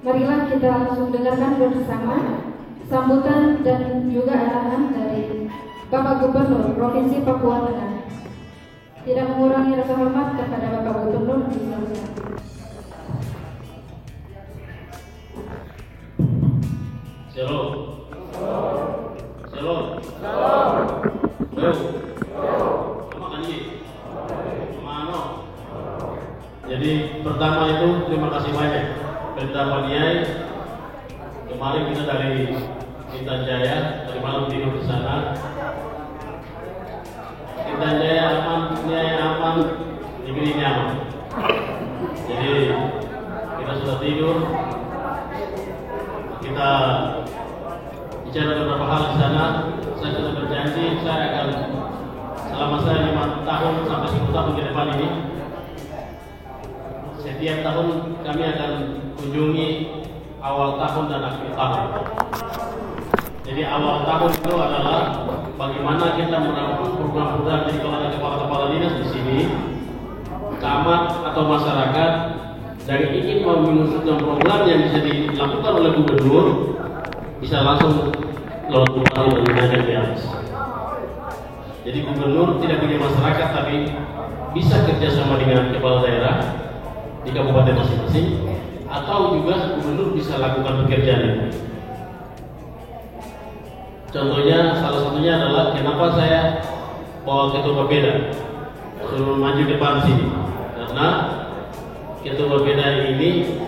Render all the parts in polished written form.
Marilah kita langsung dengarkan bersama sambutan dan juga arahan dari Bapak Gubernur Provinsi Papua Tengah. Tidak mengurangi rasa hormat kepada Bapak Gubernur di Sulawesi. Shalom. Shalom. Jadi pertama itu terima kasih banyak Pemda Paniai. Kemarin kita dari Intan Jaya, dari malam tidur di sana. Intan Jaya aman, Niai aman, negeri ini aman. Jadi kita sudah tidur, kita bicara beberapa hal di sana. Saya sudah berjanji saya akan selama saya 5 tahun sampai 10 tahun ke depan ini, setiap tahun kami akan kunjungi awal tahun dan akhir tahun. Jadi awal tahun itu adalah bagaimana kita merangkum program-program. Jadi kalau ada kepala-kepala dinas di sini, camat atau masyarakat dan ingin mau mengusulkan program yang bisa dilakukan oleh gubernur, bisa langsung lewat portal dan menanyakan di atas. Jadi gubernur tidak punya masyarakat, tapi bisa kerjasama dengan kepala daerah di kabupaten masing-masing, atau juga gubernur bisa lakukan pekerjaan itu. Contohnya, salah satunya adalah kenapa saya bawa ketua Bapeda suruh maju depan sini, karena ketua Bapeda ini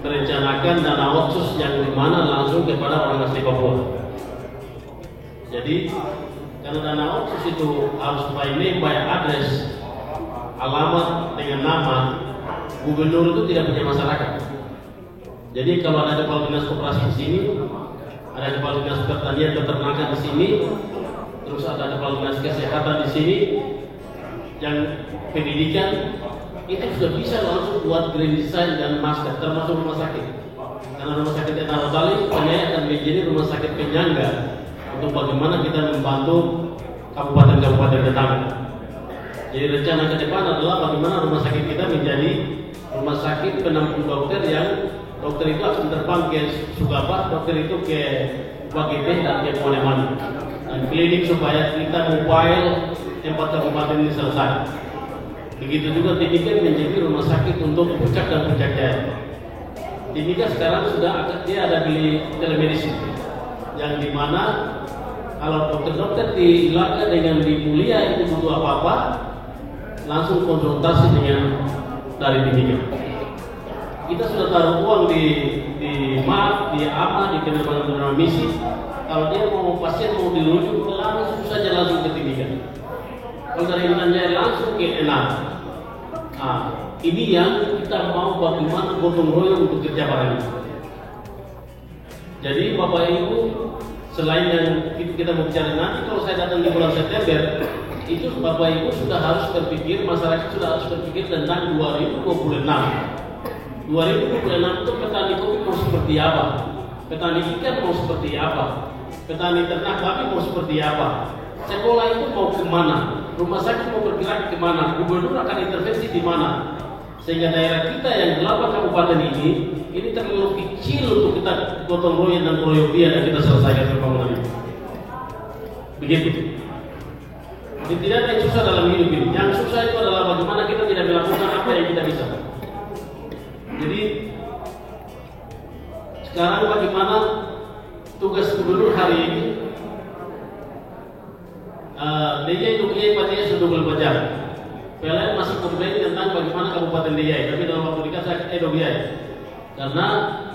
merencanakan dana otsus yang dimana langsung kepada orang asli Papua. Jadi karena dana otsus itu harus by name, by address, alamat dengan nama, gubernur itu tidak punya masyarakat. Jadi kalau ada kepala dinas koperasi di sini, ada kepala dinas pertanian peternakan di sini, terus ada kepala dinas kesehatan di sini, yang pendidikan itu sudah bisa langsung buat grand design dan master, termasuk rumah sakit. Karena rumah sakit Etna Bali akan menjadi rumah sakit penyangga untuk bagaimana kita membantu kabupaten-kabupaten tetangga. Jadi rencana ke depan adalah bagaimana rumah sakit kita menjadi rumah sakit penampung dokter, yang dokter itu akan terbang ke Sugapa, dokter itu ke Bagete dan ke Ponemani, dan klinik supaya kita mobile 4 kabupaten ini selesai. Begitu juga Timika menjadi rumah sakit untuk Puncak dan Puncak Jaya. Timika sekarang sudah dia ada di telemedicine, yang dimana kalau dokter-dokter di Ilaka dengan di Mulia itu butuh apa-apa, langsung konsultasi dengan dari Timika. Kita sudah taruh uang di MAF, di AMA, di penerbangan misi. Kalau dia mau pasien mau dirujuk, langsung saja langsung ke Timika. Kalau dari Intan Jaya langsung ke Enam. Nah, ini yang kita mau bagaimana gotong royong untuk kerja bareng. Jadi Bapak Ibu, selain yang kita mau bicara nanti, kalau saya datang di bulan September, itu Bapak Ibu sudah harus berpikir, masyarakat sudah harus berpikir tentang 2026. 2026 itu petani kopi mau seperti apa? Petani ikan mau seperti apa? Petani ternak babi mau seperti apa? Sekolah itu mau kemana? Rumah sakit mau bergerak kemana? Gubernur akan intervensi di mana? Sehingga daerah kita yang 8 kabupaten ini terlalu kecil untuk kita gotong royong dan royong dan kita selesaikan pembangunan ini. Begitu. Jadi tidak ada yang susah dalam hidup ini. Yang susah itu adalah bagaimana kita tidak melakukan apa yang kita bisa. Jadi sekarang bagaimana tugas gubernur hari ini? DIY Dukiai Patinya sudah belajar. PLN masih komplain tentang bagaimana Kabupaten DIY, tapi dalam waktu dekat saya Dukiai. Karena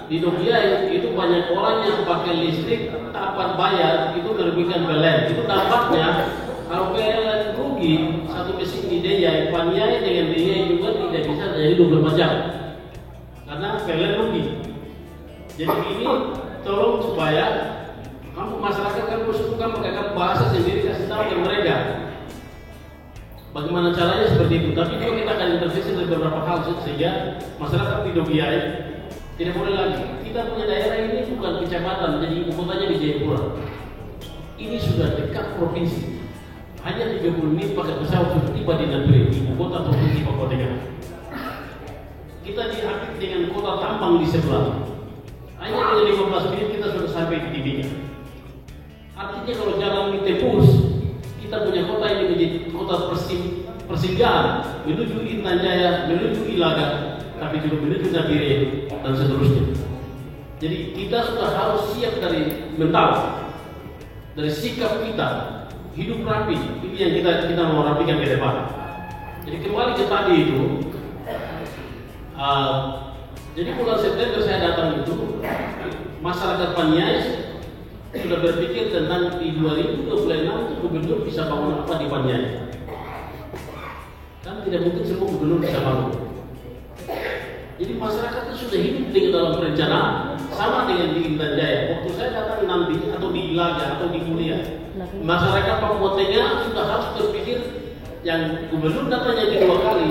di Dukiai itu banyak orang yang pakai listrik tanpa bayar, itu merugikan PLN. Itu dampaknya kalau PLN rugi satu mesin di DIY, Paniai dengan DIY juga tidak bisa jadi 24 jam. Karena PLN rugi. Jadi ini tolong supaya kamu masyarakat kan suka menggunakan bahasa sendiri, kasih tahu ke mereka bagaimana caranya seperti itu. Tapi juga kita akan intervensi dari beberapa hal sehingga masyarakat di Dukiai tidak boleh lagi. Kita punya daerah ini bukan kecamatan, jadi ibu kotanya di Jayapura. Ini sudah dekat provinsi. Hanya 30 menit pakai pesawat sudah tiba di Nagrek, ibu kota provinsi Papua Tengah. Kita diapit dengan kota Tampang di sebelah. Hanya dengan 15 menit kita sudah sampai di Timika. Artinya kalau jalan ini tembus, kita punya kota ini menjadi kota persinggahan menuju Intan Jaya, menuju Ilaga, tapi juga menuju Nabire dan seterusnya. Jadi kita sudah harus siap dari mental, dari sikap kita, hidup rapi. Ini yang kita mau rapikan ke depan. Jadi kembali ke tadi itu, jadi bulan September saya datang itu, masyarakat Paniai sudah berpikir tentang di 2026 itu gubernur bisa bangun apa di Paniai. Kan tidak mungkin semua gubernur bisa bangun. Jadi masyarakat itu sudah hidup dengan dalam perencanaan, sama dengan di Intan Jaya. Waktu saya datang nanti atau di Ilaga atau di Mulia, masyarakat Papua Tengah sudah harus berpikir yang gubernur datangnya di 2 kali.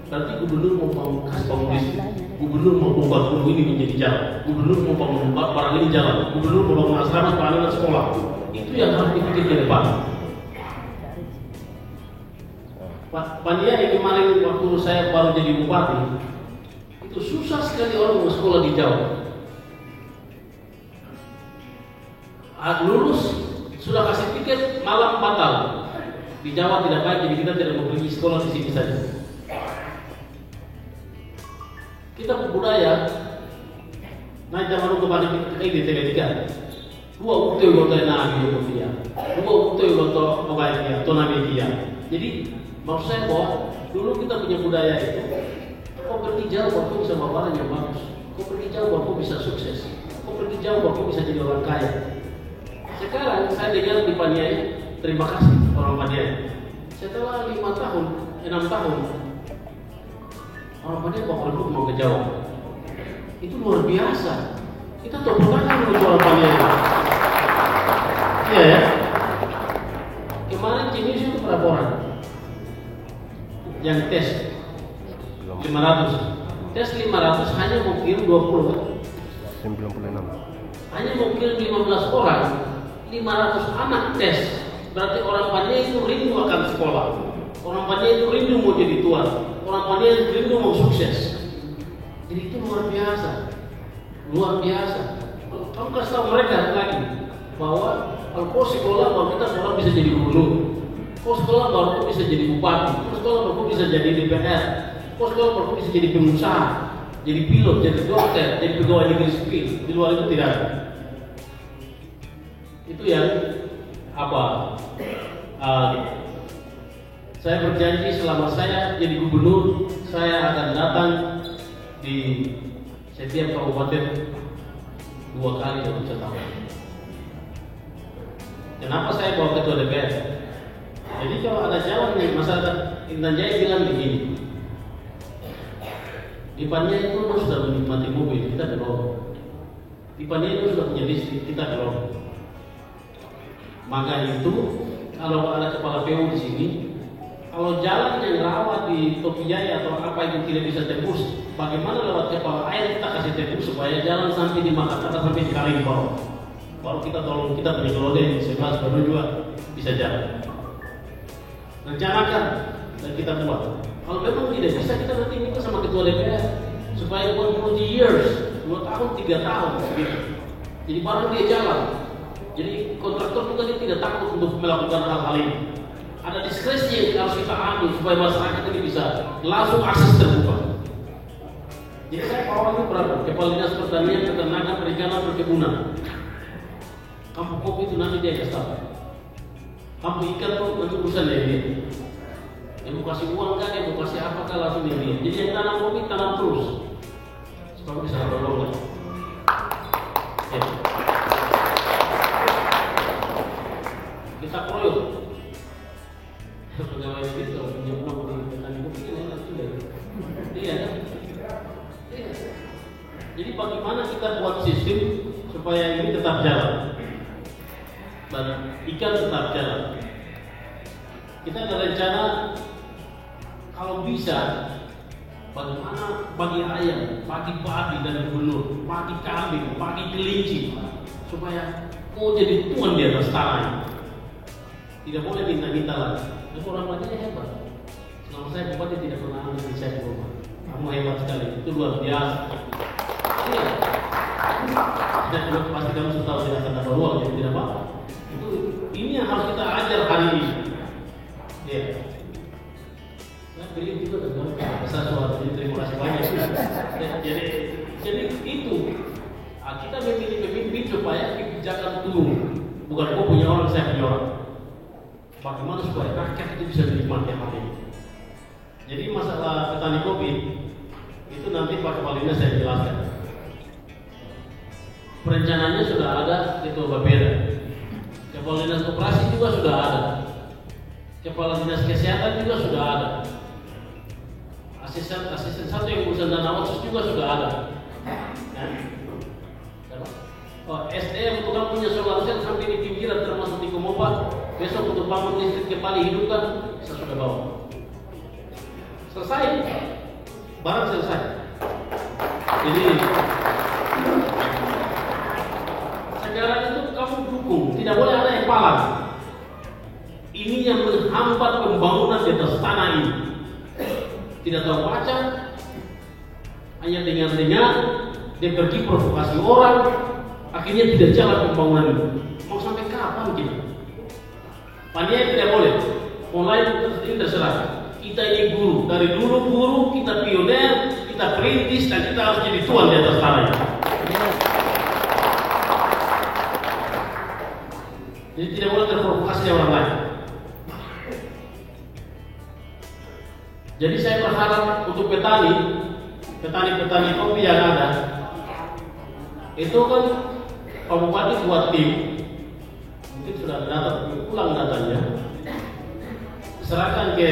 Berarti gubernur mau bangun listrik, gubernur mau membuat gunung ini menjadi jalan, gubernur mau bangun barang ini jalan, gubernur mau bangun asrama, pelayanan sekolah. Itu yang harus dipikir ke depan. Pania yang kemarin waktu saya baru jadi bupati, itu susah sekali orang mau sekolah di Jawa. Lulus sudah kasih tiket malam batal. Di Jawa tidak baik, jadi kita tidak mau pergi sekolah di sini saja. Kita berbudaya, naik zaman kembali kita di Tega-Tega. 2 ukte goto na biyo dia. 2 ukte goto mobile dia, tonami dia. Jadi maksud saya bahwa dulu kita punya budaya itu, kau pergi jauh baru bisa bawa yang bagus. Kau pergi jauh baru bisa sukses. Kau pergi jauh baru bisa jadi orang kaya. Sekarang saya dengar di Paniai, terima kasih orang Paniai. Setelah 5 tahun, 6 tahun, orang Paniai bawa produk mau ke Jawa. Itu luar biasa. Kita tepuk tangan untuk orang Paniai. Iya ya. Kemarin jenis itu berapa orang? Yang tes 500. Tes 500 hanya mungkin 20 kan? 96. Hanya mungkin 15 orang. 500 anak tes. Berarti orang Paniai itu rindu akan sekolah. Orang Paniai itu rindu mau jadi tuan. Orang Paniai itu rindu mau sukses. Jadi itu luar biasa. Luar biasa. Kamu kasih tahu mereka lagi bahwa kalau kau sekolah baru kita orang bisa jadi gubernur. Kau sekolah baru kau bisa jadi bupati. Kau sekolah baru kau bisa jadi DPR. Kau sekolah baru kau bisa jadi pengusaha, jadi pilot, jadi dokter, jadi pegawai negeri sipil. Di luar itu tidak ada. Itu yang apa? Saya berjanji selama saya jadi gubernur, saya akan datang di setiap kabupaten 2 kali dalam setahun. Kenapa saya bawa ketua DPR? Jadi kalau ada jalan nih masyarakat Intan Jaya bilang begini, di Paniai itu sudah menikmati mobil, kita belum. Di Paniai itu sudah punya listrik, kita belum. Maka itu kalau ada kepala PU di sini, Kalau jalan yang rawa di Tokijaya atau apa itu tidak bisa tembus, bagaimana lewat kapal air kita kasih tembus supaya jalan sampai di Makassar sampai di Kali bawah. Baru kita tolong kita punya keluarga yang 11 baru juga bisa jalan. Rencanakan dan kita buat. Kalau memang tidak bisa, kita nanti minta sama ketua DPR supaya 20 years, 2 tahun, 3 tahun gitu. Jadi baru dia jalan. Jadi kontraktor juga dia tidak takut untuk melakukan hal-hal ini. Ada diskresi yang harus kita ambil supaya masyarakat ini bisa langsung akses terbuka. Jadi saya awalnya berapa? Kepala Dinas Pertanian, Peternakan, Perikanan, Perkebunan. Kampung kopi itu nanti dia kasih tahu. Kampung ikan tuh nanti urusan dia. Yang mau kasih uang kan, yang mau kasih apa kan langsung dia. Jadi yang tanam kopi tanam terus. Supaya bisa berolong. Ya. Kita kroyok. Pegawai itu kalau punya uang di petani kopi kan enak juga. Iya kan? Iya. Jadi bagaimana kita buat sistem supaya ini tetap jalan dan ikan tetap jalan. Kita ada rencana kalau bisa bagaimana bagi ayam, bagi babi dan gubernur, bagi kambing, bagi kelinci supaya jadi tuan di atas tanah. Tidak boleh minta-minta lagi. Dan orang lainnya hebat. Selama saya bupati tidak pernah ambil di saya di rumah. Kamu hebat sekali. Itu luar biasa. Iya. Dan pasti kamu sudah tahu tidak akan dapat uang, jadi tidak apa-apa. Ini yang harus kita ajar hari ini. Ya. Saya beri juga dengan besar suara. Jadi terima kasih banyak. Jadi itu. Kita memilih pemimpin supaya kebijakan turun. Bukan kau punya orang, saya punya orang. Bagaimana supaya rakyat itu bisa menikmati hal ini. Jadi masalah petani kopi itu nanti Pak Kepala Dinas saya jelaskan. Perencanaannya sudah ada Ketua Bapeda. Kepala Dinas Koperasi juga sudah ada. Kepala Dinas Kesehatan juga sudah ada. Asisten satu yang urusan dana otsus juga sudah ada. SDM untuk kamu punya solar cell sampai di pinggiran termasuk di Komopa. Besok untuk bangun listrik kembali hidupkan, saya sudah bawa. Selesai, barang selesai. Jadi sekarang itu kamu dukung, tidak boleh ada yang palang. Ini yang menghambat pembangunan di atas tanah ini. Tidak tahu baca, hanya dengar-dengar, dia pergi provokasi orang, akhirnya tidak jalan pembangunan itu. Mau sampai kapan kita? Paniai tidak boleh. Mulai ini terserah. Kita ini guru. Dari dulu guru, kita pioner, kita perintis, dan kita harus jadi tuan di atas tanah. Jadi tidak boleh terprovokasi orang lain. Jadi saya berharap untuk petani kopi yang ada, itu kan Pak Bupati buat tim. Mungkin sudah data, ulang datanya, serahkan ke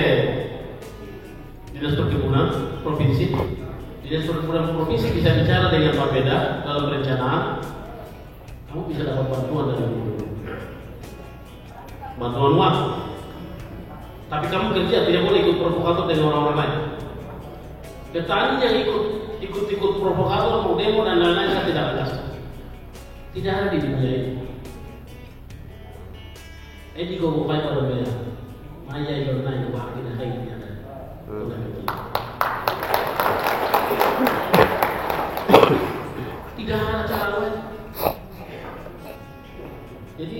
Dinas Perkebunan Provinsi. Dinas Perkebunan Provinsi bisa bicara dengan Pak Beda dalam perencanaan. Kamu bisa dapat bantuan dari bantuan uang. Tapi kamu kerja tidak boleh ikut provokator dengan orang-orang lain. Petani yang ikut provokator, mau demo dan lain-lain saya tidak kasih. Tidak ada di dunia ini. Ini kau bukan pada beda. Maya yang naik ke bawah kita ini ada. Tidak ada cara lain. Jadi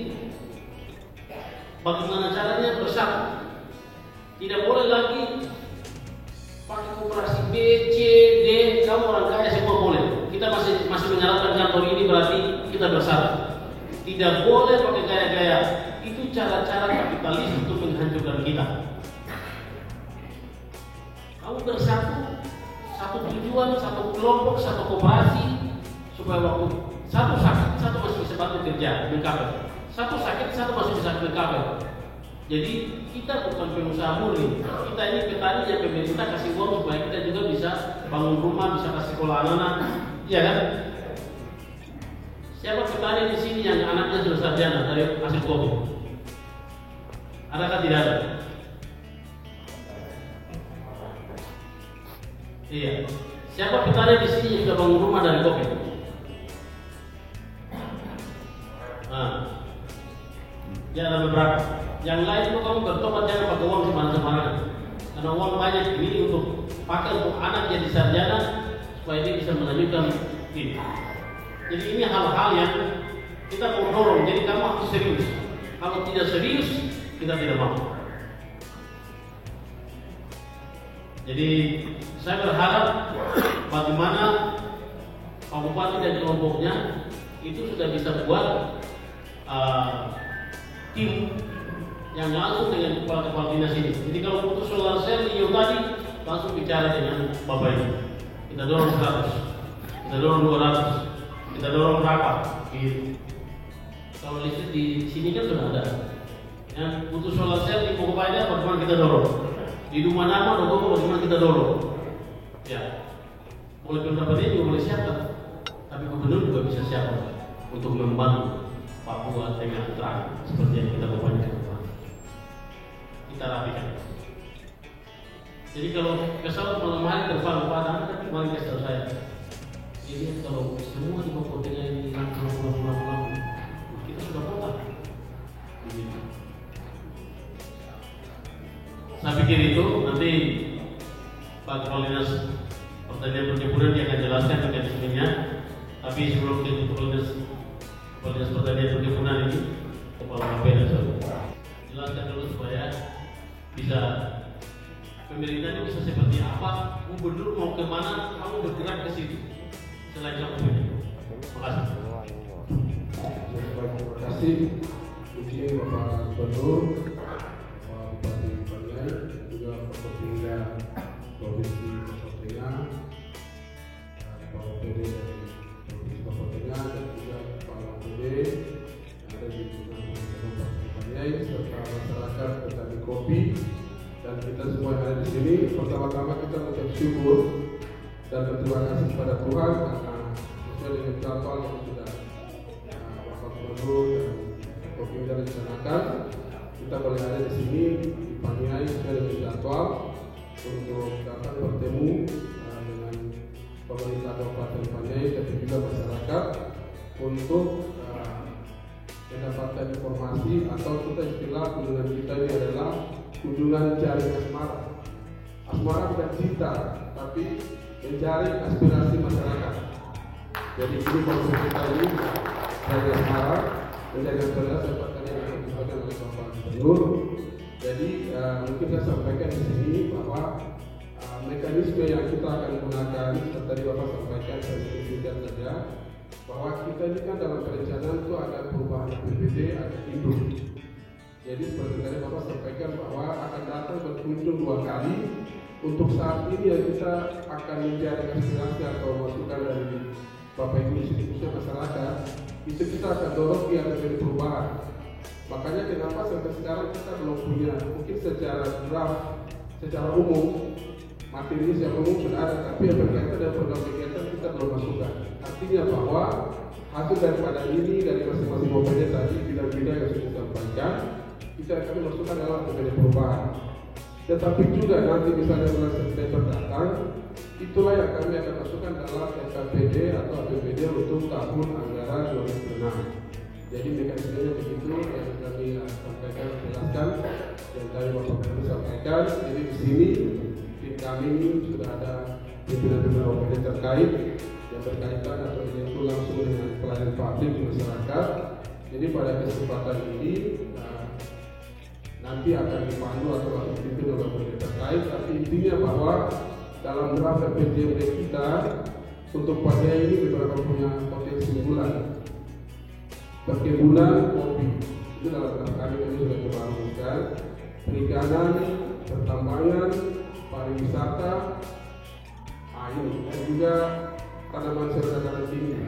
bagaimana caranya bersatu? Tidak boleh lagi pakai koperasi B, C, D. Kamu orang kaya semua boleh. Kita masih menyarankan kantor ini berarti kita bersatu. Tidak boleh pakai gaya-gaya. Itu cara-cara kapitalis untuk menghancurkan kita. Kamu bersatu, satu tujuan, satu kelompok, satu koperasi, supaya waktu satu sakit, satu masih bisa bantu kerja, mengcover. Satu sakit, satu masih bisa mengcover. Jadi kita bukan pengusaha murni. Kita ini petani yang pemerintah kasih uang supaya kita juga bisa bangun rumah, bisa kasih sekolah anak-anak, iya kan? Siapa petani di sini yang anaknya sudah sarjana dari hasil kopi? Adakah tidak ada? Iya. Siapa petani di sini yang sudah bangun rumah dari kopi? Nah, ya ada beberapa. Yang lain itu kamu bertobat jangan pakai uang sembarangan. Karena uang banyak ini untuk pakai untuk anak jadi sarjana supaya dia bisa melanjutkan ini. Jadi ini hal-hal yang kita mau dorong. Jadi kamu harus serius. Kalau tidak serius, kita tidak mau. Jadi saya berharap bagaimana Pak Bupati dan kelompoknya itu sudah bisa buat tim yang langsung dengan kepala-kepala dinas ini. Jadi kalau putus solar cell Rio tadi langsung bicara dengan Bapak ini. Kita dorong 100, kita dorong 200, kita dorong berapa? Gitu. Kalau listrik di sini kan sudah ada. Yang putus solar cell di Pokoknya bagaimana kita dorong? Di rumah nama Dogo bagaimana kita dorong? Ya, mulai pendapat juga boleh siapkan, tapi gubernur juga bisa siapkan untuk membantu Papua dengan terang seperti yang kita bawakan. Kita rapikan. Jadi kalau pesawat malam hari terbang pada tapi kemarin kesal saya. Jadi kalau semua di Papua Tengah ini pulang, kita sudah kota. Saya pikir itu nanti Pak Kepala Dinas Pertanian Perkebunan dia akan jelaskan mekanismenya. Tapi sebelum ke Kepala Dinas Pertanian Perkebunan ini, Kepala KPN jelaskan dulu supaya bisa pemerintahnya bisa seperti apa, gubernur mau kemana, kamu bergerak ke situ. Selain kamu punya. Terima kasih. Terima kasih. Izin Bapak Gubernur, Bupati Paniai, juga Forkopimda Provinsi Papua Tengah, Pak OPD dari Provinsi Papua Tengah, dan juga Pak OPD yang ada di Kabupaten Paniai, serta masyarakat petani kopi, dan kita semua yang ada di sini. Pertama-tama kita mengucap syukur dan berterima kasih kepada Tuhan karena sesuai dengan jadwal yang sudah Bapak Gubernur dan Kopimda rencanakan, kita boleh ada di sini di Paniai sesuai dengan jadwal untuk dapat bertemu dengan pemerintah Kabupaten Paniai dan juga masyarakat untuk mendapatkan informasi atau kita istilah kunjungan kita ini adalah kunjungan jaring asmara. Asmara bukan cinta, tapi mencari aspirasi masyarakat. Jadi ini maksud kita ini dari asmara menjadi aspirasi tadi yang disampaikan oleh Bapak Gubernur. Jadi mungkin saya sampaikan di sini bahwa mekanisme yang kita akan gunakan tadi Bapak sampaikan saya tunjukkan saja bahwa kita ini kan dalam perencanaan itu ada perubahan APBD, ada induk. Jadi seperti tadi Bapak sampaikan bahwa akan datang berkunjung 2 kali. Untuk saat ini yang kita akan mencari aspirasi atau masukan dari Bapak Ibu institusi masyarakat, itu kita akan dorong di APBD perubahan. Makanya kenapa sampai sekarang kita belum punya, mungkin secara draft, secara umum materi secara umum sudah ada, tapi yang berkaitan dengan program kegiatan kita belum masukkan. Artinya bahwa hasil daripada ini dari masing-masing OPD tadi bidang-bidang yang sudah disampaikan, kita akan masukkan dalam APBD perubahan. Tetapi juga nanti misalnya bulan September datang, itulah yang kami akan masukkan dalam SKPD atau APBD untuk tahun anggaran 2006. Jadi mekanismenya begitu yang kami sampaikan, jelaskan, yang tadi Bapak Gubernur sampaikan. Jadi di sini tim kami ini sudah ada pimpinan-pimpinan OPD terkait yang berkaitan atau menyentuh langsung dengan pelayanan publik di masyarakat. Jadi pada kesempatan ini nanti akan dipandu atau dipimpin oleh OPD terkait. Tapi intinya bahwa dalam draft RPJMD kita untuk Paniai ini beberapa punya potensi unggulan. Perkebunan kopi itu dalam draft kami sudah coba rumuskan. Perikanan, pertambangan, pariwisata, air, dan juga tanaman sayur dan tinggi.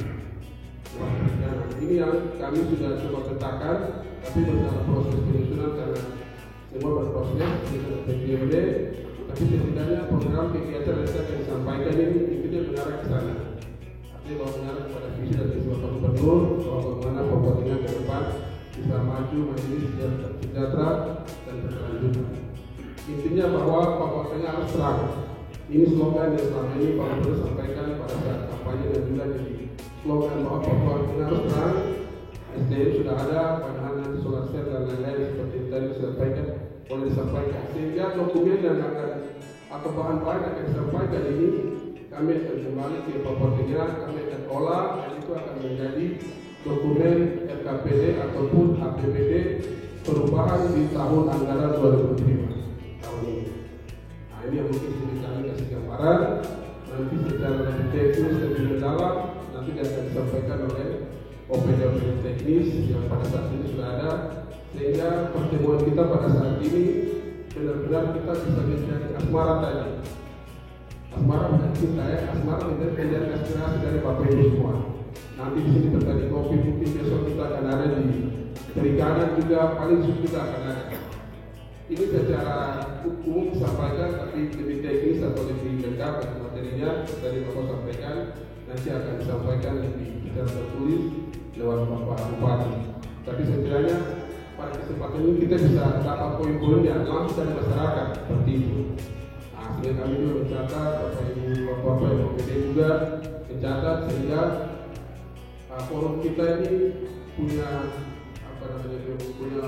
Ini yang kami sudah coba petakan, tapi dalam proses penyusunan karena semua berproses dengan PJMD, tapi setidaknya program kegiatan yang saya akan disampaikan ini intinya mengarah ke sana. Artinya bahwa mengarah kepada visi dan visi Bapak Gubernur bahwa bagaimana Papua Tengah ke depan bisa maju, mandiri, sejahtera dan berkelanjutan. Intinya bahwa Papua Tengah harus terang. Ini slogan yang selama ini Pak Gubernur sampaikan pada saat kampanye dan juga jadi slogan bahwa Papua harus terang, SDM sudah ada, padahal nanti solar cell dan lain-lain seperti yang tadi disampaikan boleh disampaikan, sehingga dokumen dan atau bahan-bahan yang akan disampaikan ini kami akan kembali ke Papua Tengah, kami akan olah dan itu akan menjadi dokumen RKPD ataupun APBD perubahan di tahun anggaran 2005 tahun ini. Nah, ini yang mungkin kami kasih gambaran. Nanti secara lebih teknis lebih mendalam nanti akan disampaikan oleh OPD teknis yang pada saat ini sudah ada, sehingga pertemuan kita pada saat ini benar-benar kita bisa menjadi asmara tadi. Asmara bukan cinta ya, asmara menjadi aspirasi dari Bapak Ibu semua. Nanti di sini terjadi kopi, mungkin besok kita akan ada di perikanan juga, paling sulit kita akan ada. Ini secara umum disampaikan, tapi lebih teknis atau lebih lengkap dari materinya dari Bapak sampaikan nanti akan disampaikan lebih secara tertulis lewat Bapak Bupati. Tapi setidaknya pada kesempatan ini kita bisa dapat poin-poinnya langsung dari masyarakat seperti itu. Nah, sehingga kami juga mencatat, Bapak Ibu Bapak yang OPD juga mencatat sehingga forum kita ini punya punya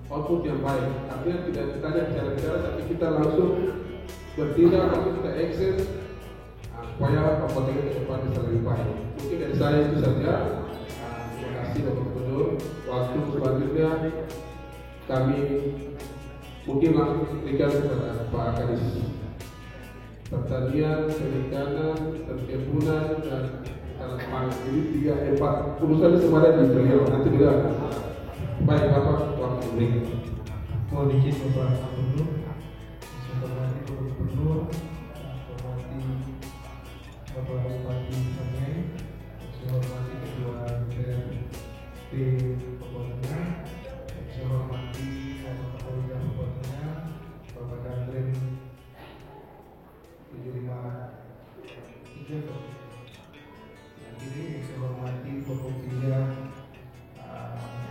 output yang baik. Artinya tidak kita hanya bicara-bicara, tapi kita langsung bertindak, langsung kita action supaya Papua Tengah ke depan bisa lebih baik. Mungkin dari saya itu saja. Terima kasih Bapak Gubernur. Waktu selanjutnya kami mungkin langsung berikan kepada Pak Kadis Pertanian, Perikanan, Perkebunan dan Pangan. Jadi 3-4 urusan semua ada di beliau. Nanti beliau akan baik Bapak waktu berikan. Mohon izin Bapak Gubernur, saya hormati Bapak Gubernur, hormati Bapak Bupati Paniai, saya hormati Ketua DPRD Papua Tengah, saya hormati Bapak Kapolda Papua Tengah, Bapak Danrem 753. Yang kiri saya hormati Bapak Bupati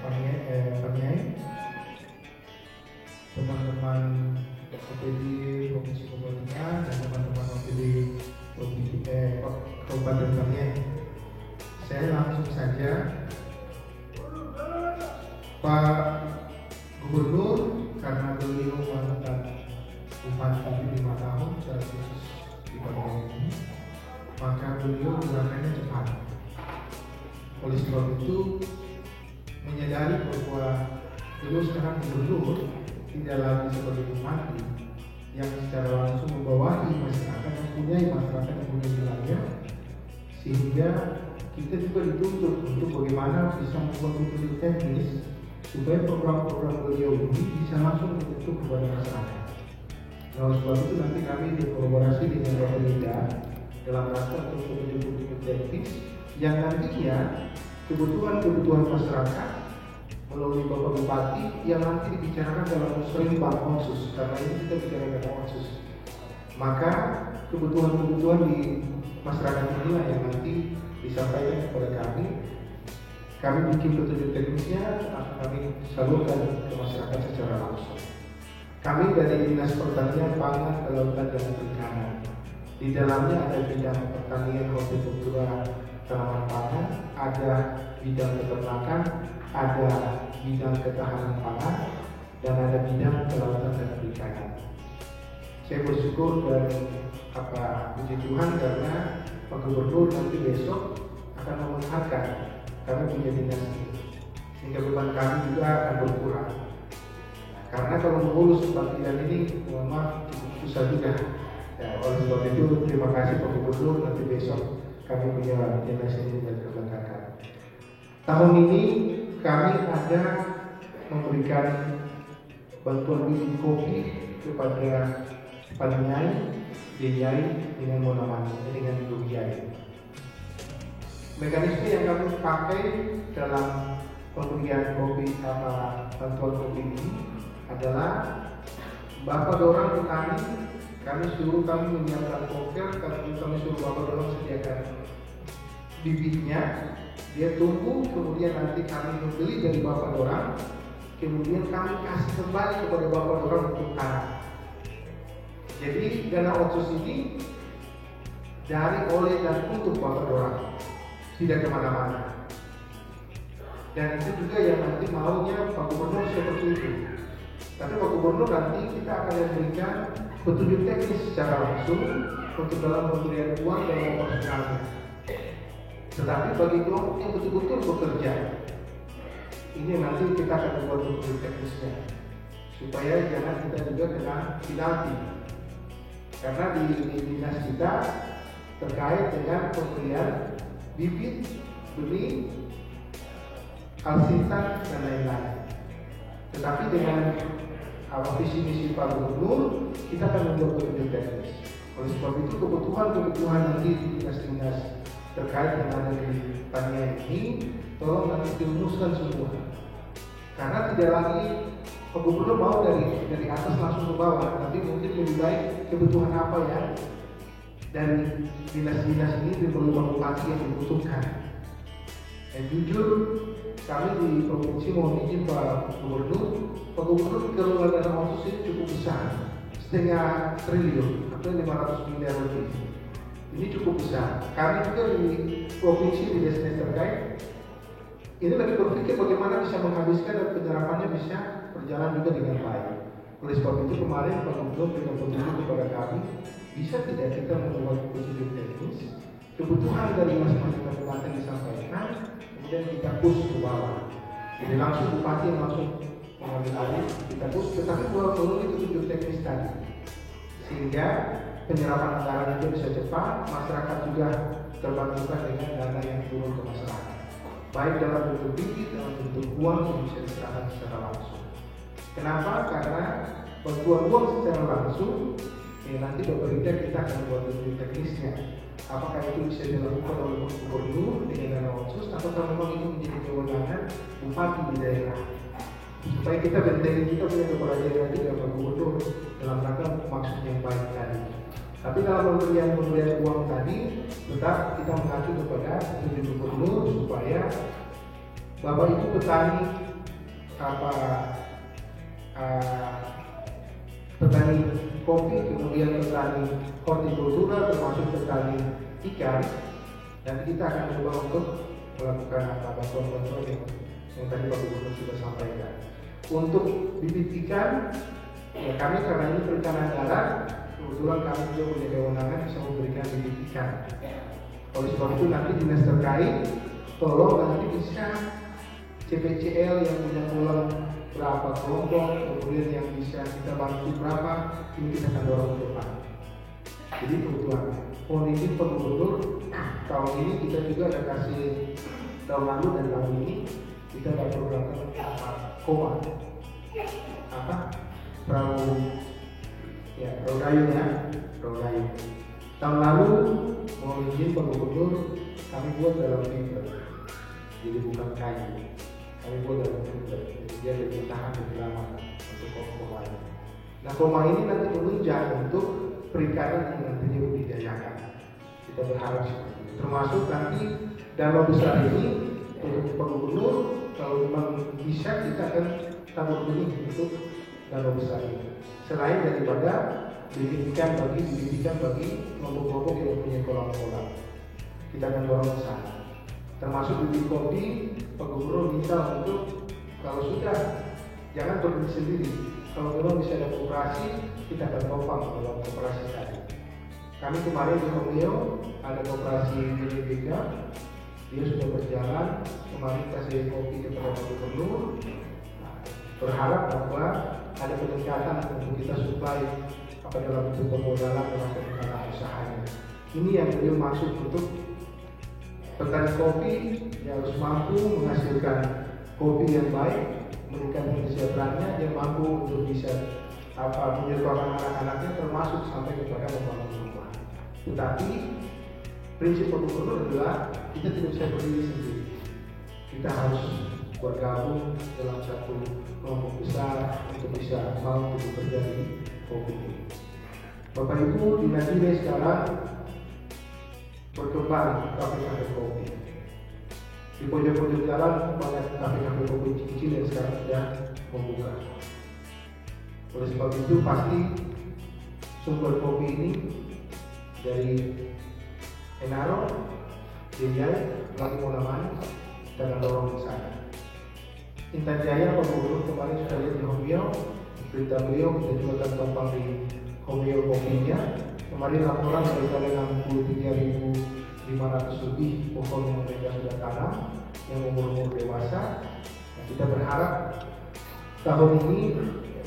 Paniai, teman-teman OPD Provinsi Papua Tengah dan teman-teman OPD Kabupaten Paniai. Saya langsung saja, Pak Gubernur, karena beliau mantan bupati 5 tahun secara khusus di Paniai ini, maka beliau gerakannya cepat. Oleh sebab itu, menyadari bahwa beliau sekarang gubernur tidak lagi sebagai bupati yang secara langsung membawahi masyarakat, mempunyai masyarakat yang punya wilayah, sehingga kita juga dituntut untuk bagaimana bisa membuat petunjuk teknis supaya program-program beliau ini bisa langsung dibentuk kepada masyarakat. Nah, oleh sebab itu nanti kami berkolaborasi dengan Bapak Linda dalam rangka untuk petunjuk teknis yang nantinya kebutuhan masyarakat melalui Bapak Bupati yang nanti dibicarakan dalam musrembang khusus, karena ini kita bicara dalam khusus. Maka kebutuhan di masyarakat inilah yang nanti disampaikan kepada kami. Kami bikin petunjuk teknisnya, kami salurkan ke masyarakat secara langsung. Kami dari Dinas Pertanian, Pangan, Kelautan dan Perikanan. Di dalamnya ada bidang pertanian, hortikultura, tanaman pangan, ada bidang peternakan, ada bidang ketahanan pangan, dan ada bidang kelautan dan perikanan. Saya bersyukur dan puji Tuhan karena Pak Gubernur nanti besok akan memanfaatkan kami punya dinas ini, sehingga beban kami juga akan berkurang. Karena kalau mengurus pertanian ini, mohon maaf, cukup susah juga. Ya, oleh sebab itu terima kasih Pak Gubernur, nanti besok kami punya dinas ini dan kebanggaan. Tahun ini kami ada memberikan bantuan bibit kopi kepada Paniai, Dinyai dengan Monamani, dengan Dugiai. Mekanisme yang kami pakai dalam pemberian kopi bantuan kopi ini adalah Bapak dorang petani, kami menyiapkan koker, kami suruh Bapak dorang sediakan bibitnya, dia tumbuh, kemudian nanti kami membeli dari Bapak dorang, kemudian kami kasih kembali kepada Bapak dorang untuk tanam. Jadi dana otsus ini dari, oleh, dan untuk Bapak Dorang, tidak kemana-mana. Dan itu juga yang nanti maunya Pak Gubernur seperti itu. Tapi Pak Gubernur nanti kita akan memberikan petunjuk teknis secara langsung untuk dalam pemberian uang dalam operasionalnya. Tetapi bagi kelompok yang betul-betul bekerja, ini nanti kita akan membuat petunjuk teknisnya supaya jangan kita juga kena penalti. Karena di dinas kita terkait dengan pemberian bibit, benih, alsintan dan lain-lain. Tetapi dengan visi misi Pak Gubernur, kita akan membuat petunjuk teknis. Oleh sebab itu kebutuhan nanti di dinas-dinas terkait dengan negeri pertanian ini, tolong nanti dirumuskan semua. Karena tidak lagi Pak Gubernur mau dari atas langsung ke bawah, tapi mungkin lebih baik kebutuhan apa ya dari dinas-dinas ini di peluang bupati yang dibutuhkan. Dan jujur kami di provinsi mohon izin Pak Gubernur keluar dana otsus ini cukup besar, 1,5 triliun atau 500 miliar lebih. Ini cukup besar. Kami juga di provinsi di desa terkait ini lagi berpikir bagaimana bisa menghabiskan dan penyerapannya bisa berjalan juga dengan baik. Oleh sebab itu kemarin Pak Gubernur dengan petunjuk kepada kami, bisa tidak kita membuat petunjuk teknis, kebutuhan dari masing-masing kabupaten disampaikan, kemudian kita push ke bawah. Jadi langsung bupati yang langsung mengambil alih, kita push, tetapi melalui petunjuk teknis tadi, sehingga penyerapan anggaran itu bisa cepat, masyarakat juga terbantukan dengan dana yang turun ke masyarakat, baik dalam bentuk bibit, dalam bentuk uang yang bisa diserahkan secara langsung. Kenapa? Karena bantuan uang secara langsung, nanti berbeda kita akan buat petunjuk teknisnya. Apakah itu bisa dilakukan oleh Pak Gubernur dengan dana otsus, atau memang ini menjadi kewenangan bupati di daerah? Supaya kita bentengi kita punya kepala daerah juga Pak Gubernur dalam rangka maksud yang baik tadi. Tapi dalam pemberian uang tadi tetap kita mengacu kepada petunjuk Gubernur supaya Bapak Ibu petani petani kopi, kemudian petani hortikultura, termasuk petani ikan, dan kita akan coba untuk melakukan bantuan-bantuan yang tadi Pak Gubernur sudah sampaikan. Untuk bibit ikan, ya kami karena ini perencanaan darat, kebetulan kami juga punya kewenangan bisa memberikan bibit ikan. Oleh sebab itu nanti dinas terkait tolong nanti bisa CPCL yang punya kolam berapa kelompok, kemudian yang bisa kita bantu berapa, ini kita akan dorong ke depan. Jadi kebetulan mohon izin Pak Gubernur, tahun ini kita juga ada kasih, tahun lalu dan tahun ini kita ada program koma perahu kayu. Tahun lalu mohon izin Pak Gubernur kami buat dalam fiber, jadi bukan kayu, kami buat dalam fiber, jadi dia lebih tahan lebih lama untuk koma ini. Nah koma ini nanti menunjang untuk perikanan yang nantinya dibudidayakan. Kita berharap seperti itu. Termasuk nanti danau besar ini untuk Pak Gubernur, kalau memang bisa kita akan tabur benih untuk danau besar ini. Selain daripada dididikan bagi kelompok-kelompok yang punya kolam-kolam, kita akan dorong ke sana. Termasuk bibit kopi, Pak Gubernur minta untuk kalau sudah jangan berdiri sendiri. Kalau memang bisa ada kooperasi, kita akan topang dalam kooperasi tadi. Kami kemarin di Romeo ada kooperasi BDBK, dia sudah berjalan. Kemarin kasih kopi kepada Pak Gubernur. Berharap bahwa ada peningkatan untuk kita supply dalam bentuk pemodalan dalam peningkatan usahanya. Ini yang beliau maksud untuk petani kopi yang harus mampu menghasilkan kopi yang baik, meningkatkan kesejahteraannya, yang mampu untuk bisa menyekolahkan anak-anaknya, termasuk sampai kepada membangun rumah. Tetapi prinsip Pak Gubernur adalah kita tidak bisa berdiri sendiri. Kita harus bergabung dalam satu kelompok besar untuk bisa mau bekerja di kopi ini. Bapak Ibu, di Najibah sekarang berkembang kafe-kafe kopi. Di pojok-pojok jalan banyak kafe-kafe kopi kecil yang sekarang sudah membuka. Oleh sebab itu pasti sumber kopi ini dari Enaro, Dijai, melalui Monaman, dan lorong ke sana. Intan Jaya, Pak Gubernur kemarin sudah lihat di Homeo, berita beliau kita juga akan tumpang di Homeo kopinya. Kemarin laporan sekitar 63.500 lebih pohon yang mereka sudah tanam yang umur dewasa. Nah, kita berharap tahun ini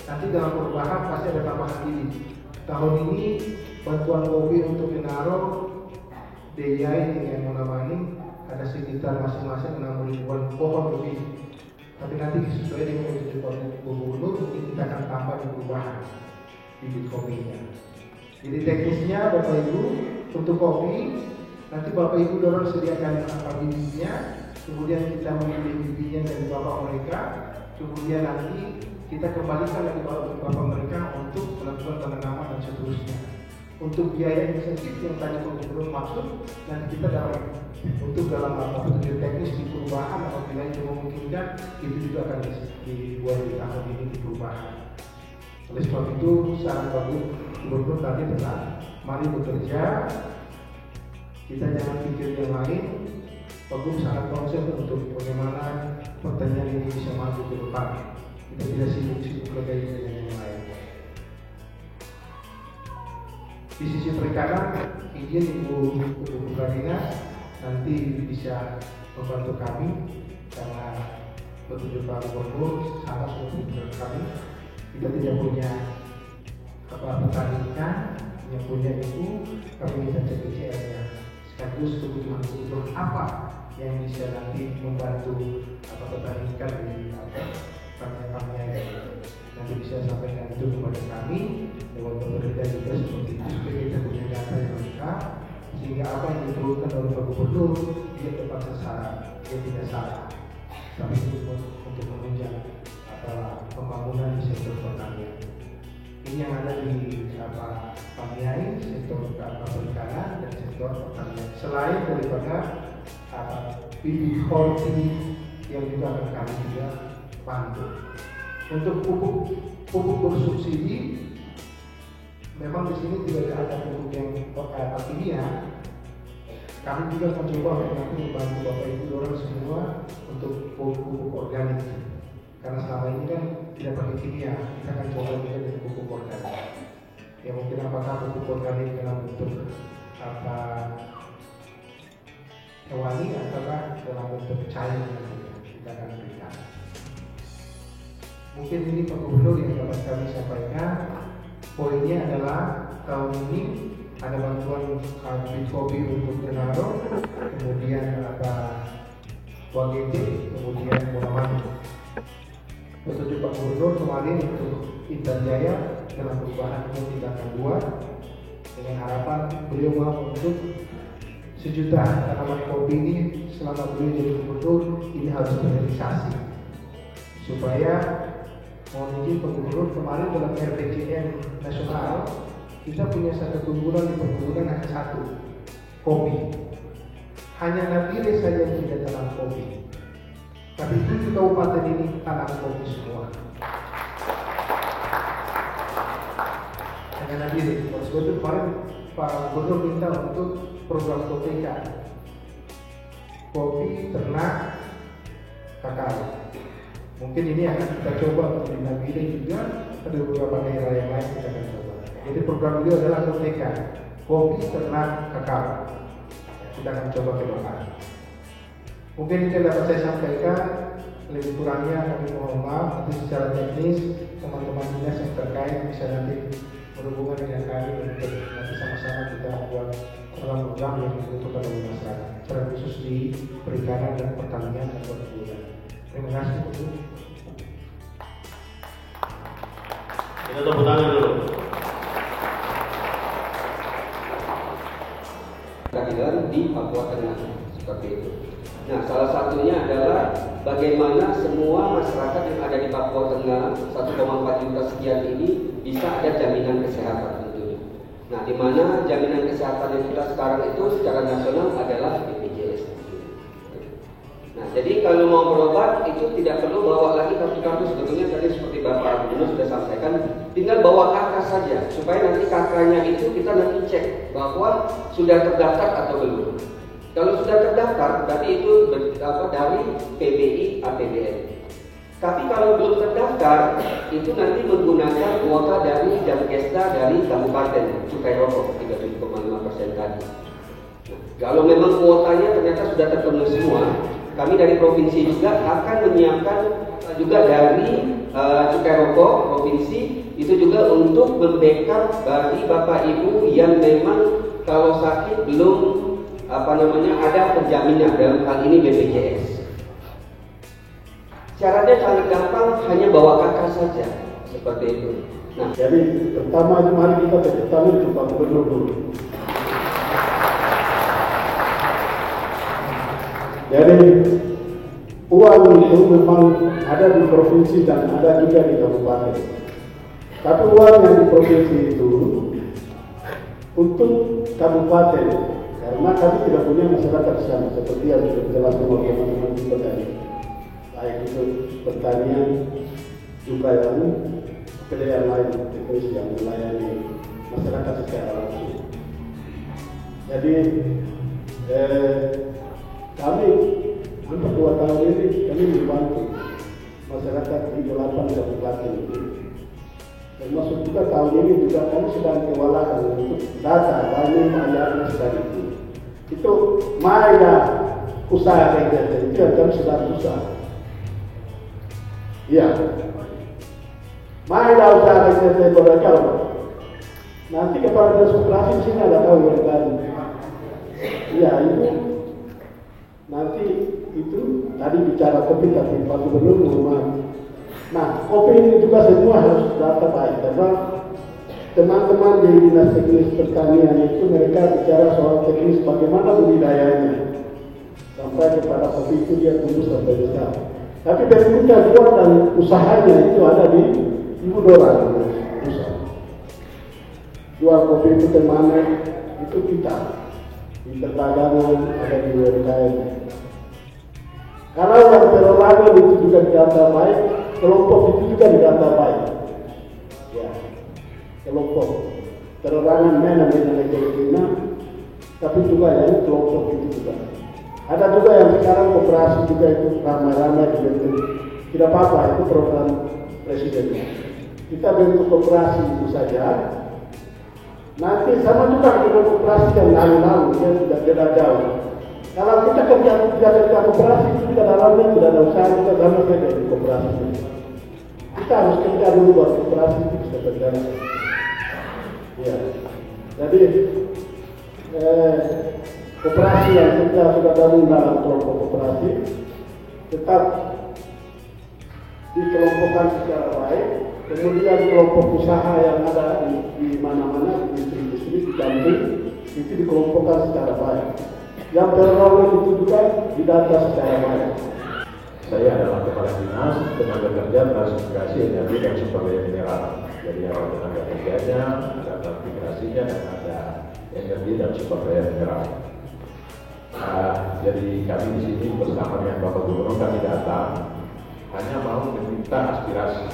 nanti dalam perubahan pasti ada tambahan ini. Tahun ini bantuan kopi untuk Enaro, Dijai dengan Monamani ada sekitar masing-masing 6.000-an pohon lebih. Tapi nanti sesuai dengan keputusan Pak Gubernur mungkin kita akan tambah di perubahan bibit kopinya. Jadi teknisnya Bapak Ibu untuk kopi nanti Bapak Ibu dorong sediakan bibitnya, kemudian kita memilih bibitnya dari bapak mereka, kemudian nanti kita kembalikan lagi bapak mereka untuk melakukan penanaman dan seterusnya. Untuk biaya insentif yang tadi Pak Gubernur maksud nanti kita dalam petunjuk teknis di perubahan apabila itu memungkinkan itu juga akan dibuat di tahun ini di perubahan. Oleh sebab itu saran Pak Gubernur tadi adalah mari bekerja, kita jangan pikir yang lain. Pak Gubernur sangat konsen untuk bagaimana pertanian ini bisa maju ke depan. Kita tidak sibuk-sibuk lagi dengan yang lain. Di sisi perikanan, izin Ibu Pradina nanti bisa membantu kami karena petunjuk Pak Gubernur sangat sulit kami. Kita tidak punya petani ikan, yang punya itu kami minta cek CR-nya. Sekaligus kebutuhan apa yang bisa nanti membantu petani ikan di pertanian nanti bisa sampaikan itu kepada kami lewat pemerintah juga seperti itu supaya kita punya data yang lengkap sehingga apa yang diperlukan oleh Pak Gubernur dia tepat sasaran, dia tidak salah. Tapi itu untuk menunjang pembangunan di sektor pertanian. Ini yang ada di Pamiai, sektor perikanan dan sektor pertanian. Selain daripada bibit horti yang juga akan kami juga bantu. Untuk pupuk bersubsidi, memang di sini tidak ada pupuk yang kimia. Kami juga akan coba nanti membantu Bapak Ibu dorong semua untuk pupuk organik. Karena selama ini kan tidak pakai kimia, kita akan coba juga dengan pupuk organik. Ya mungkin apakah pupuk organik dalam bentuk hewani ataukah dalam bentuk cair kita akan berikan. Mungkin ini Pak Gubernur yang dapat kami sampaikan. Poinnya adalah tahun ini ada bantuan bibit kopi untuk Enaro, kemudian ada WGT, kemudian Monaman. Petunjuk Pak Gubernur kemarin untuk Intan Jaya dalam perubahan yang kita akan buat dengan harapan beliau mau untuk 1 juta tanaman kopi ini selama beliau jadi gubernur ini harus terrealisasi supaya mohon izin Pak Gubernur kemarin dalam RPJM nasional kita punya satu keunggulan di perkebunan hanya satu, kopi. Hanya Nabire saja yang tidak tanam kopi. Tapi 7 kabupaten ini tanam kopi semua. Hanya Nabire. Sebab itu kemarin Pak Gubernur minta untuk program KOPK, kopi, ternak, kakao. Mungkin ini akan kita coba untuk di Nabire juga, ada beberapa daerah yang lain kita akan coba. Jadi program beliau adalah KOPK, kopi, ternak, kakao. Kita akan coba ke depan. Mungkin itu dapat saya sampaikan, lebih kurangnya kami mohon maaf. Nanti secara teknis teman-teman dinas yang terkait bisa nanti berhubungan dengan kami untuk nanti sama-sama kita buat program yang dibutuhkan oleh masyarakat, secara khusus di perikanan dan pertanian dan perkebunan. Terima kasih Bu. Kita tepuk tangan dulu. Keadilan di Papua Tengah seperti itu. Nah, salah satunya adalah bagaimana semua masyarakat yang ada di Papua Tengah 1,4 juta sekian ini bisa ada jaminan kesehatan tentunya. Nah, di mana jaminan kesehatan yang kita sekarang itu secara nasional adalah BPJS. Nah, jadi kalau mau berobat itu tidak perlu bawa lagi kartu-kartu. Sebetulnya tadi seperti Bapak Gubernur sudah sampaikan, tinggal bawa KK saja supaya nanti KK-nya itu kita nanti cek bahwa sudah terdaftar atau belum. Kalau sudah terdaftar berarti itu dari PBI APBN. Tapi kalau belum terdaftar itu nanti menggunakan kuota dari Jamkesda dari kabupaten cukai rokok 37,5% tadi. Nah, kalau memang kuotanya ternyata sudah terpenuhi semua, kami dari provinsi juga akan menyiapkan juga dari cukai rokok provinsi itu juga untuk membackup bagi Bapak Ibu yang memang kalau sakit belum ada penjaminan, dalam hal ini BPJS. Syaratnya sangat gampang, hanya bawa KK saja seperti itu. Nah, jadi pertama mari kita bertanya ke Pak Gubernur dulu. Jadi uang itu memang ada di provinsi dan ada juga di kabupaten. Tapi uang yang di provinsi itu untuk kabupaten, karena kami tidak punya masyarakat di sana seperti yang sudah dijelaskan oleh teman-teman kita tadi, baik itu pertanian juga yang yang lain itu yang melayani masyarakat secara langsung. Jadi kami hampir 2 tahun ini kami membantu masyarakat di 8 kabupaten itu. Termasuk juga tahun ini juga kami sedang kewalahan untuk data banyak yang sedang itu maya usaha kerja itu yang kami sedang usaha. Iya. Maya usaha kerja mereka. Nanti kepala dinas koperasi di sini ada tahu mereka. Iya itu. Nanti itu tadi bicara kopi tapi Pak Gubernur mohon. Nah, kopi ini juga semua harus data baik karena teman-teman di Dinas Teknis Pertanian itu mereka bicara soal teknis bagaimana budidayanya sampai kepada kopi itu dia tumbuh sampai besar. Tapi bentuknya jual dan usahanya itu ada di Ibu Dora. Jual kopi itu kemana itu kita di perdagangan ada di UMKM. Kalau yang perorangan itu juga didata baik, kelompok itu juga didata baik. Ya, kelompok perorangan mana tapi juga yang kelompok itu juga. Ada juga yang sekarang koperasi juga itu ramai-ramai dibentuk. Tidak apa-apa, itu program presiden. Kita bentuk koperasi itu saja. Nanti sama juga dengan koperasi yang lalu-lalu, dia tidak beda jauh. Kalau kita kerja koperasi itu kita dalamnya tidak ada usaha, kita sama saja di koperasi. Kita harus kerja dulu buat koperasi itu bisa berjalan. Ya, jadi koperasi yang kita sudah gabung dalam kelompok koperasi tetap dikelompokkan secara baik. Kemudian kelompok usaha yang ada di mana-mana di industri di kampung itu dikelompokkan secara baik. Yang perorangan itu juga didata secara baik. Saya adalah kepala dinas tenaga kerja transmigrasi energi dan sumber daya mineral. Jadi ada tenaga kerjanya, ada transmigrasinya, dan ada energi dan sumber daya mineral. Jadi kami di sini bersama dengan Bapak Gubernur kami datang hanya mau meminta aspirasi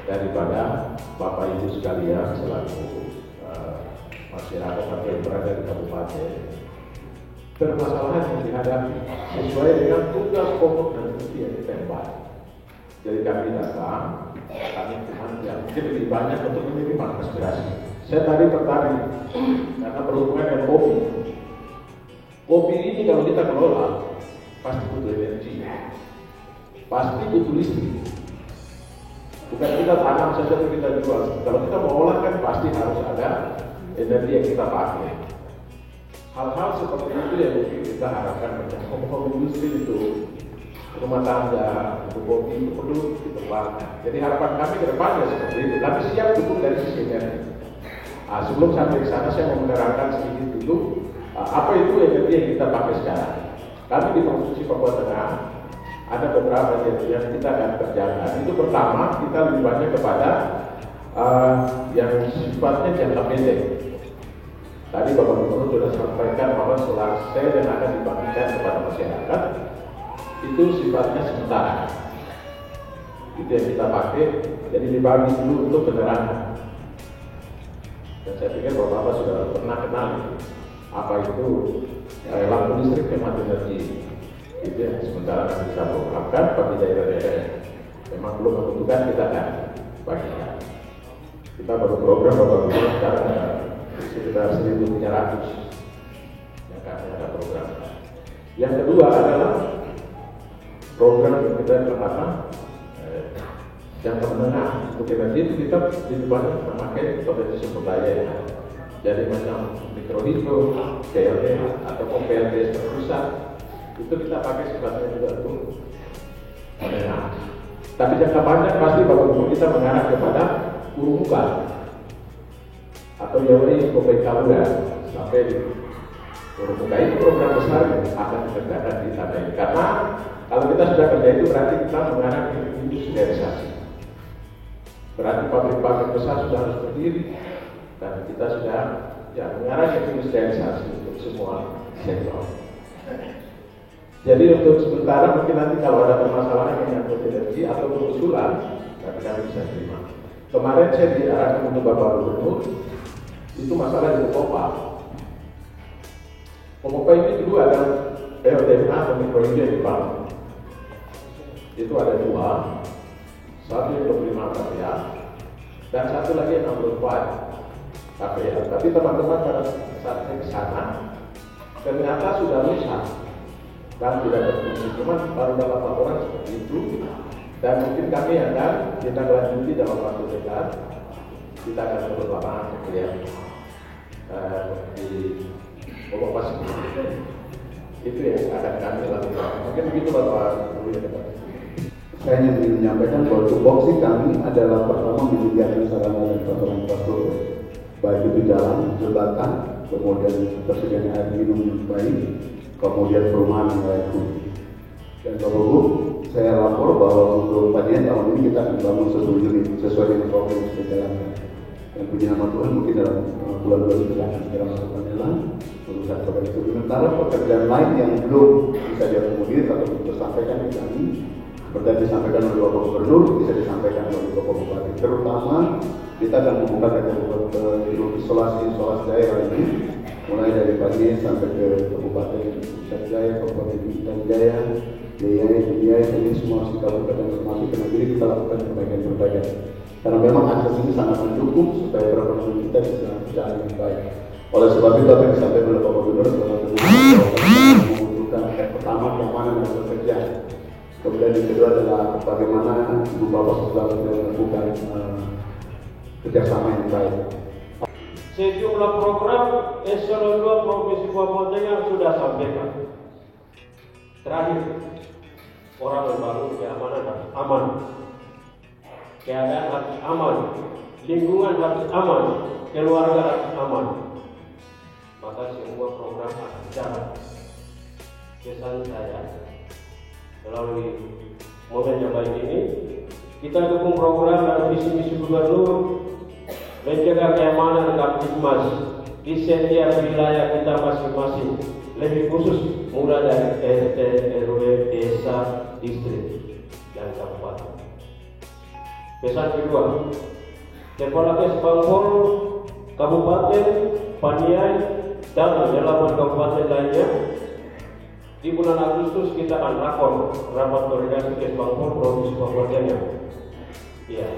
daripada Bapak Ibu sekalian selaku masyarakat yang berada di kabupaten. Permasalahan yang dihadapi sesuai dengan tugas pokok dan fungsi yang ditembak. Jadi kami datang, kami cuma yang mungkin lebih banyak untuk menerima aspirasi. Saya tadi tertarik karena berhubungan dengan kopi. Kopi ini kalau kita kelola pasti butuh energi, pasti butuh listrik. Bukan kita tanam saja untuk kita jual. Kalau kita mau olah kan pasti harus ada energi yang kita pakai. Hal-hal seperti itu yang mungkin kita harapkan ngomong industri itu rumah tangga, untuk kopi itu perlu dikembangkan. Jadi harapan kami ke depannya seperti itu. Kami siap dukung dari sisi energi. Sebelum sampai ke sana saya mau menerangkan sedikit dulu apa itu energi yang kita pakai sekarang. Kami di Provinsi Papua Tengah ada beberapa energi yang kita akan kerjakan. Itu pertama kita lebih banyak kepada yang sifatnya jangka pendek. Tadi Bapak Gubernur sudah sampaikan bahwa solar cell yang akan dibagikan kepada masyarakat itu sifatnya sementara. Itu yang kita pakai, jadi dibagi dulu untuk penerangan. Dan saya pikir Bapak sudah pernah kenal apa itu lampu listrik hemat energi. Itu yang sementara nanti kita programkan bagi daerah-daerah memang belum membutuhkan, kita akan bagikan. Kita baru program Bapak Gubernur sekarang sekitar 1.300 yang kami ada program. Yang kedua adalah program yang kita lakukan yang menengah untuk energi itu kita banyak memakai potensi sumber daya yang ada. Jadi macam mikrohidro, PLT atau PLT terpusat itu kita pakai sifatnya juga untuk menengah. Tapi jangka panjang pasti Bapak Gubernur kita mengarah kepada Urumuka atau Yawari Kopek Kabura sampai di Urumuka. Itu program besar yang akan dikerjakan di sana ini. Karena kalau kita sudah kerja itu berarti kita mengarah ke industrialisasi. Berarti pabrik-pabrik besar sudah harus berdiri dan kita sudah mengarah ke industrialisasi untuk semua sektor. Jadi untuk sementara mungkin nanti kalau ada permasalahan yang menyangkut energi atau pengusulan, tapi kami bisa terima. Kemarin saya diarahkan untuk Bapak Gubernur itu masalah di Pokopa. Pokopa ini dulu ada PLTNA atau mikrohidro yang dibangun. Itu ada dua, satu yang 25 kPa dan satu lagi yang 64 kPa. Tapi teman-teman pada saat saya ke sana ternyata sudah rusak dan tidak berfungsi. Cuma baru dapat laporan seperti itu dan mungkin kami akan kita lanjuti dalam waktu dekat. Kita akan turun lapangan kemudian di Pokopa sendiri. Itu yang akan kami lakukan. Mungkin begitu Bapak Gubernur ya depan. Saya hanya ingin menyampaikan bahwa tupoksi kami adalah pertama menyediakan sarana dan prasarana infrastruktur, baik itu jalan, jembatan, kemudian persediaan air minum yang baik, kemudian perumahan yang layak huni. Dan Bapak Gubernur, saya lapor bahwa untuk panian tahun ini kita akan bangun 10 unit sesuai dengan program yang sudah dijalankan. Dan puji nama Tuhan mungkin dalam bulan-bulan ini akan segera masuk panelan urusan program itu. Sementara pekerjaan lain yang belum bisa diakomodir atau belum tersampaikan di kami, seperti yang disampaikan oleh Bapak Gubernur, bisa disampaikan oleh Bapak Bupati. Terutama kita akan membuka isolasi daerah ini, mulai dari pagi sampai ke Kabupaten Pusat Jaya, Kabupaten Bintang Jaya, Jaya, ini semua si kabupaten termasuk ke negeri kita lakukan perbaikan. Karena memang akses ini sangat mendukung supaya perekonomian kita bisa berjalan dengan baik. Oleh sebab itu apa yang disampaikan oleh Bapak Gubernur membutuhkan pertama keamanan dan pekerjaan. Kemudian yang kedua adalah bagaimana Ibu Bapak sudah melakukan kerjasama yang baik. Sejumlah program eselon 2 Provinsi Papua Tengah sudah sampaikan. Terakhir, orang membangun keamanan harus aman, keadaan harus aman, lingkungan harus aman, keluarga harus aman. Maka semua program akan jalan. Pesan saya melalui momen yang baik ini, kita dukung program dan visi misi Gubernur menjaga keamanan Kamtibmas di setiap wilayah kita masing-masing, lebih khusus mulai dari RT, RW, desa, distrik, dan kabupaten. Pesan kedua, Kepala Kesbangpol, Kabupaten, Paniai, dan delapan kabupaten lainnya, di bulan Agustus kita akan rapat koordinasi Kesbangpol Provinsi Papua Tengah. Ya,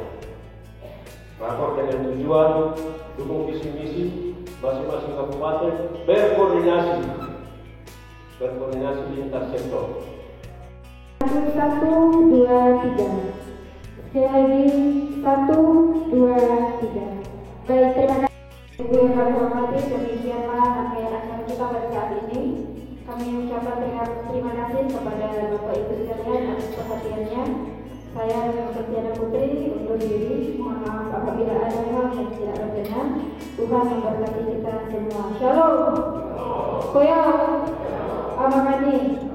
rapor dengan tujuan dukung visi misi masing-masing kabupaten berkoordinasi lintas sektor. 1, 2, 3. Sekali lagi 1, 2, 3. Baik, terima kasih Ibu yang kami hormati. Demikianlah rangkaian acara kita pada saat ini. Kami ucapkan terima kasih kepada Bapak Ibu sekalian atas perhatiannya. Saya Septiana Putri undur diri. Mohon maaf apabila ada hal yang tidak berkenan. Tuhan memberkati kita semua. Shalom. Koyo. Amakani.